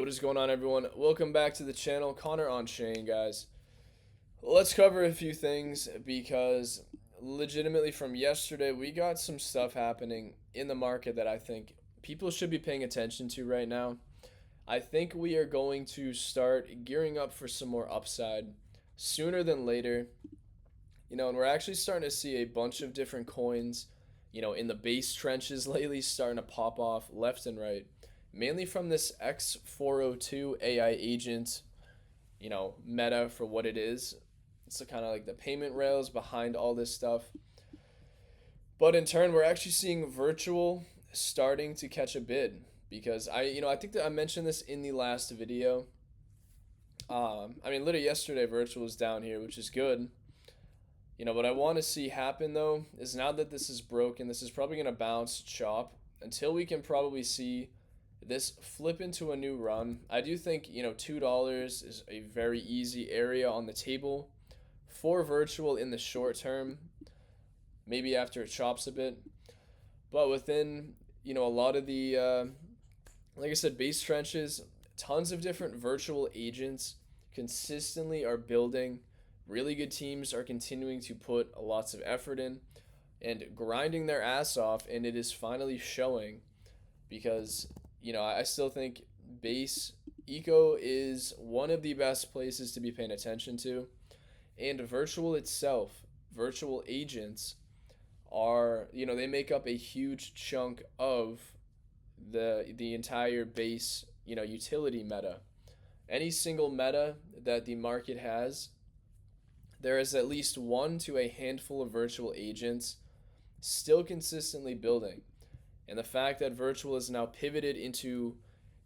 What is going on, everyone? Welcome back to the channel. Connor on Chain, guys. Let's cover a few things because legitimately from yesterday we got some stuff happening in the market that I think people should be paying attention to right now. I think we are going to start gearing up for some more upside sooner than later. And we're actually starting to see a bunch of different coins, in the base trenches lately starting to pop off left and right, mainly from this X402 AI agent, meta for what it is. It's kind of like the payment rails behind all this stuff. But in turn, we're actually seeing virtual starting to catch a bid because I think that I mentioned this in the last video. Literally yesterday, virtual was down here, which is good. What I want to see happen though is now that this is broken, this is probably going to bounce chop until we can probably see this flip into a new run. I do think, $2 is a very easy area on the table for virtual in the short term, maybe after it chops a bit. But within, a lot of the, like I said, base trenches, tons of different virtual agents consistently are building. Really good teams are continuing to put lots of effort in and grinding their ass off, and it is finally showing because, I still think base eco is one of the best places to be paying attention to. And virtual itself, virtual agents are, they make up a huge chunk of the entire base, utility meta. Any single meta that the market has, there is at least one to a handful of virtual agents still consistently building. And the fact that virtual is now pivoted into,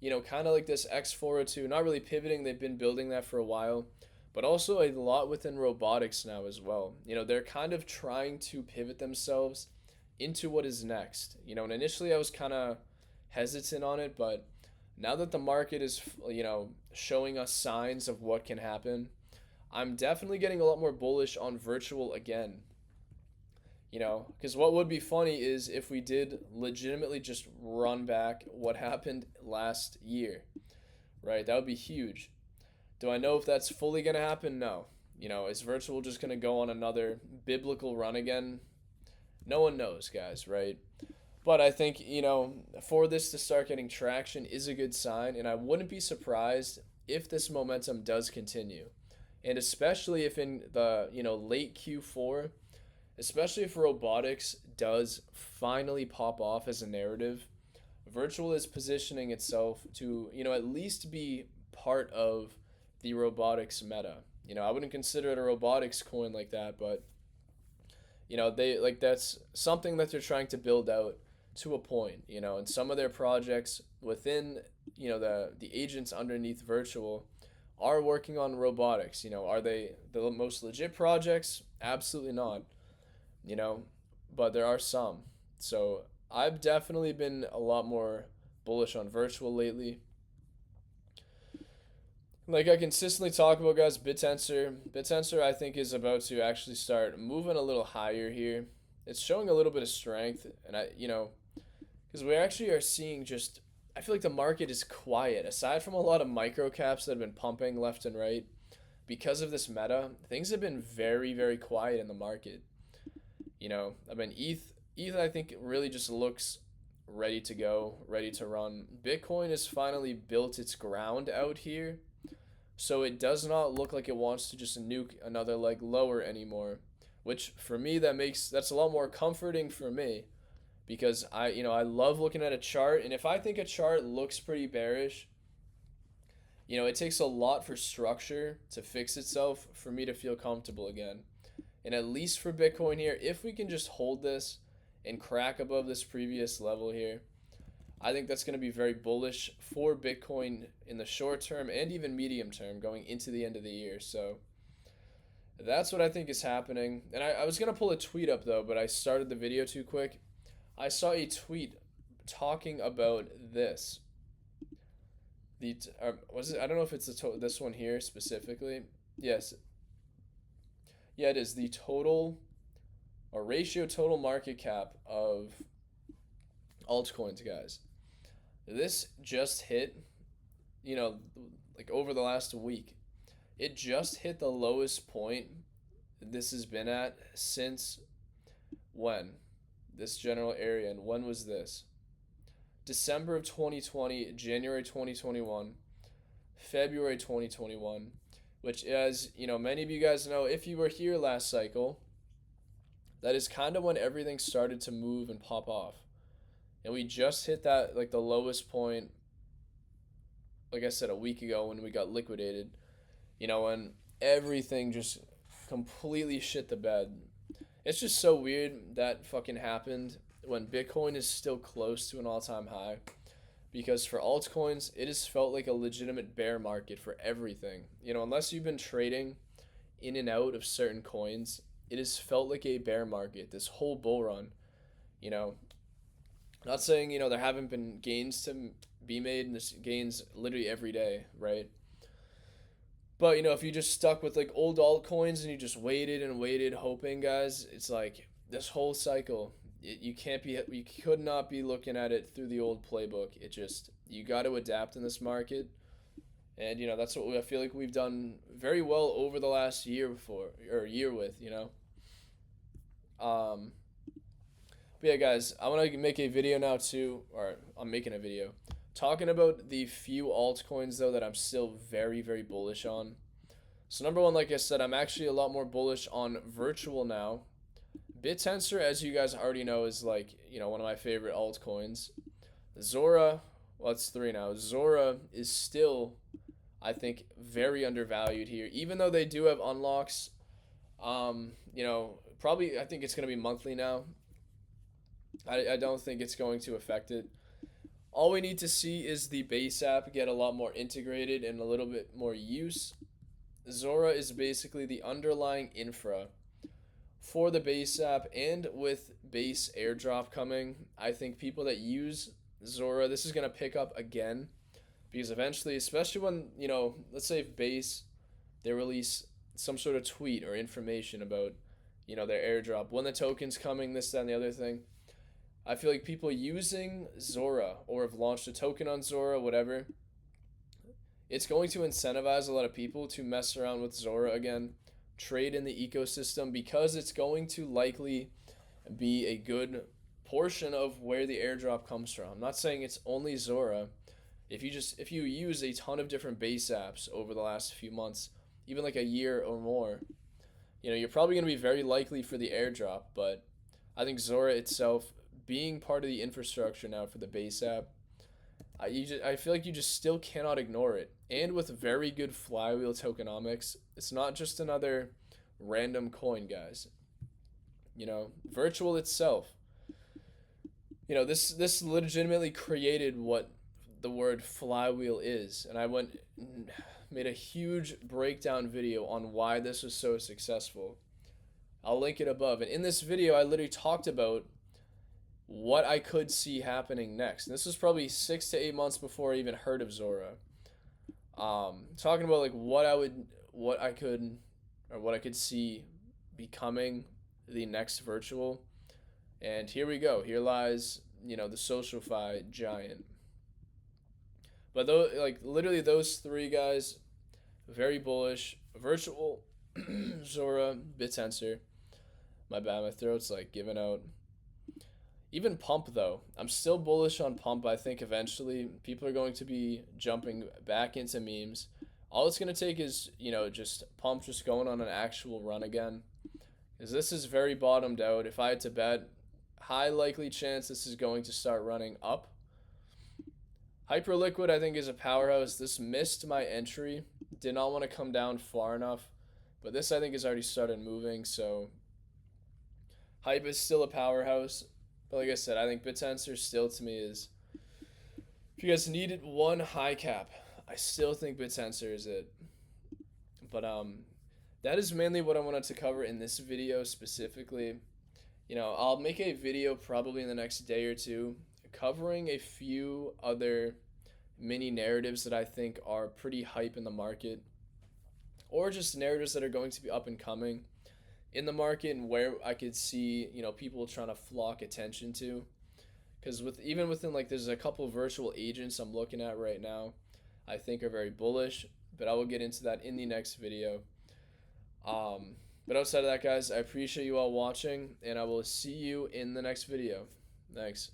kind of like this X402, not really pivoting, they've been building that for a while, but also a lot within robotics now as well. They're kind of trying to pivot themselves into what is next. And initially I was kind of hesitant on it, but now that the market is, showing us signs of what can happen, I'm definitely getting a lot more bullish on virtual again. Because what would be funny is if we did legitimately just run back what happened last year, right? That would be huge. Do I know if that's fully going to happen? No. Is virtual just going to go on another biblical run again? No one knows, guys, right? But I think, for this to start getting traction is a good sign, and I wouldn't be surprised if this momentum does continue. And especially if in the, late Q4, especially if robotics does finally pop off as a narrative, virtual is positioning itself to, at least be part of the robotics meta. I wouldn't consider it a robotics coin like that, but they like that's something that they're trying to build out to a point, and some of their projects within, the agents underneath virtual are working on robotics. Are they the most legit projects? Absolutely not. you know, but there are some. So I've definitely been a lot more bullish on virtual lately. Like I consistently talk about, guys, BitTensor I think is about to actually start moving a little higher here. It's showing a little bit of strength, and because we actually are seeing just, I feel like the market is quiet. Aside from a lot of micro caps that have been pumping left and right, because of this meta, things have been very, very quiet in the market. ETH I think really just looks ready to go, ready to run. Bitcoin has finally built its ground out here, so it does not look like it wants to just nuke another leg lower anymore. Which for me, that's a lot more comforting for me, because I love looking at a chart, and if I think a chart looks pretty bearish, it takes a lot for structure to fix itself for me to feel comfortable again. And at least for Bitcoin here, if we can just hold this and crack above this previous level here, I think that's going to be very bullish for Bitcoin in the short term and even medium term going into the end of the year. So that's what I think is happening. And I was going to pull a tweet up though, but I started the video too quick. I saw a tweet talking about this. Was it? I don't know if it's this one here specifically. Yes. Yeah, it is the total or ratio total market cap of altcoins, guys. This just hit you know, like over the last week. It just hit the lowest point this has been at since when? This general area. And when was this? December of 2020, January 2021, February 2021, which, as you know, many of you guys know, if you were here last cycle, that is kind of when everything started to move and pop off. And we just hit that, like the lowest point, like I said, a week ago when we got liquidated, when everything just completely shit the bed. It's just so weird that fucking happened when Bitcoin is still close to an all-time high, because for altcoins it has felt like a legitimate bear market for everything. Unless you've been trading in and out of certain coins, it has felt like a bear market this whole bull run. you know Not saying there haven't been gains to be made, and there's gains literally every day, right? But if you just stuck with like old altcoins and you just waited and waited, hoping, guys, it's like this whole cycle. You could not be looking at it through the old playbook. You got to adapt in this market, and that's what I feel like we've done very well over the last year with. Um, but yeah, guys, I want to make a video now too, or I'm making a video talking about the few altcoins though that I'm still very, very bullish on. So number one, like I said, I'm actually a lot more bullish on virtual now. BitTensor, as you guys already know, is like, one of my favorite altcoins. Zora, well, it's three now. Zora is still, I think, very undervalued here, even though they do have unlocks. Probably, I think it's going to be monthly now. I don't think it's going to affect it. All we need to see is the base app get a lot more integrated and a little bit more use. Zora is basically the underlying infra for the base app, and with base airdrop coming, I think people that use Zora, this is going to pick up again, because eventually, especially when, let's say if base, they release some sort of tweet or information about, their airdrop, when the token's coming, this, that, and the other thing. I feel like people using Zora or have launched a token on Zora, whatever, it's going to incentivize a lot of people to mess around with Zora again, trade in the ecosystem, because it's going to likely be a good portion of where the airdrop comes from. I'm not saying it's only Zora. If you use a ton of different base apps over the last few months, even like a year or more, you're probably going to be very likely for the airdrop. But I think Zora itself, being part of the infrastructure now for the base app, I feel like you just still cannot ignore it. And with very good flywheel tokenomics, it's not just another random coin, guys. Virtual itself, this legitimately created what the word flywheel is. And I made a huge breakdown video on why this was so successful. I'll link it above. And in this video, I literally talked about what I could see happening next. And this was probably 6 to 8 months before I even heard of Zora. Talking about like what I could see becoming the next virtual. And here we go. Here lies, the SocialFi giant. But literally those three guys, very bullish. Virtual, Zora, BitTensor. My bad, my throat's like giving out. Even Pump, though, I'm still bullish on Pump. I think eventually people are going to be jumping back into memes. All it's going to take is, just Pump just going on an actual run again. Because this is very bottomed out. If I had to bet, high likely chance this is going to start running up. Hyperliquid, I think, is a powerhouse. This missed my entry. Did not want to come down far enough. But this, I think, has already started moving. So Hype is still a powerhouse. But like I said, I think BitTensor still, to me, is, if you guys needed one high cap, I still think BitTensor is it. But that is mainly what I wanted to cover in this video specifically. I'll make a video probably in the next day or two covering a few other mini narratives that I think are pretty hype in the market, or just narratives that are going to be up and coming in the market, and where I could see, people trying to flock attention to. Because even within, like, there's a couple virtual agents I'm looking at right now. I think are very bullish, but I will get into that in the next video. But outside of that, guys, I appreciate you all watching, and I will see you in the next video. Thanks.